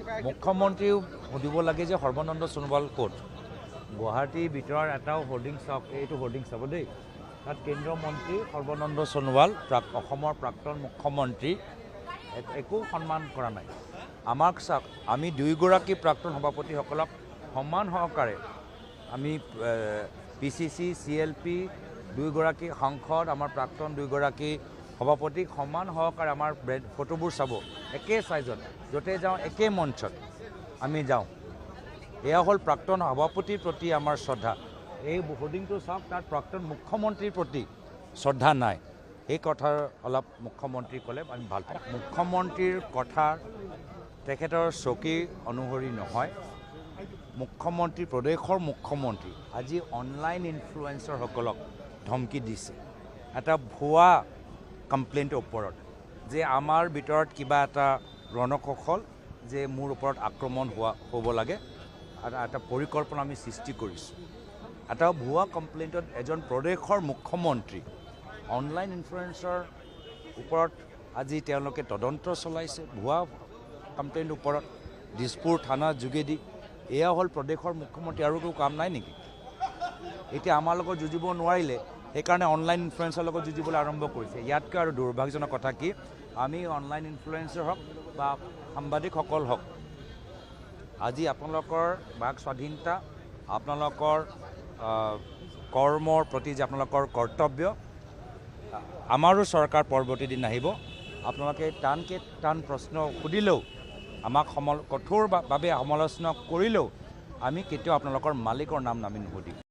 মুখ্যমন্ত্ৰীও সুধিব লাগে যে সৰ্বানন্দ সোণোৱাল ক'ত গুৱাহাটীৰ ভিতৰৰ এটাও হোৰ্ডিং চাওক এইটো হোৰ্ডিং চাব দেই তাত কেন্দ্ৰীয় মন্ত্ৰী সৰ্বানন্দ সোণোৱাল অসমৰ প্ৰাক্তন মুখ্যমন্ত্ৰী একো সন্মান কৰা নাই আমাক চাওক আমি দুইগৰাকী প্ৰাক্তন সভাপতিসকলক সন্মান সহকাৰে আমি পিচিচি চিএলপি দুইগৰাকী সাংসদ আমাৰ প্ৰাক্তন দুইগৰাকী সভাপতিক সন্মান সহকাৰে আমাৰ ফটোবোৰ চাব একে সাইজত য'তে যাওঁ একে মঞ্চত আমি যাওঁ এয়া হ'ল প্ৰাক্তন সভাপতিৰ প্ৰতি আমাৰ শ্ৰদ্ধা এই হোৰ্ডিংটো চাওক তাত প্ৰাক্তন মুখ্যমন্ত্ৰীৰ প্ৰতি শ্ৰদ্ধা নাই এই কথা অলপ মুখ্যমন্ত্ৰী ক'লে আমি ভাল পাওঁ মুখ্যমন্ত্ৰীৰ কথা তেখেতৰ চকী অনুসৰি নহয় মুখ্যমন্ত্ৰী প্ৰদেশৰ মুখ্যমন্ত্ৰী আজি অনলাইন ইনফ্লুৱেঞ্চাৰসকলক ধমকি দিছে এটা ভুৱা কমপ্লেইণ্টৰ ওপৰত যে আমাৰ ভিতৰত কিবা এটা ৰণকৌশল যে মোৰ ওপৰত আক্ৰমণ হ'ব লাগে আৰু এটা পৰিকল্পনা আমি সৃষ্টি কৰিছোঁ এটা ভুৱা কমপ্লেইণ্টত এজন প্ৰদেশৰ মুখ্যমন্ত্ৰী অনলাইন ইনফ্লুৱেঞ্চাৰ ওপৰত আজি তেওঁলোকে তদন্ত চলাইছে ভুৱা কমপ্লেইণ্টৰ ওপৰত দিছপুৰ থানাৰ যোগেদি এয়া হ'ল প্ৰদেশৰ মুখ্যমন্ত্ৰী আৰু একো কাম নাই নেকি এতিয়া আমাৰ লগত যুঁজিব নোৱাৰিলে সেইকাৰণে অনলাইন ইনফ্লুৱেঞ্চাৰ লগত যুঁজিবলৈ আৰম্ভ কৰিছে ইয়াতকৈ আৰু দুৰ্ভাগ্যজনক কথা কি আমি অনলাইন ইনফ্লুৱেঞ্চাৰ হওক বা সাংবাদিকসকল হওক আজি আপোনালোকৰ বাক স্বাধীনতা আপোনালোকৰ কৰ্মৰ প্ৰতি যে আপোনালোকৰ কৰ্তব্য আমাৰো চৰকাৰ পৰৱৰ্তী দিন আহিব আপোনালোকে টান প্ৰশ্ন সুধিলেও আমাক কঠোৰভাৱে সমালোচনা কৰিলেও আমি কেতিয়াও আপোনালোকৰ মালিকৰ নাম আমি নুসুধিম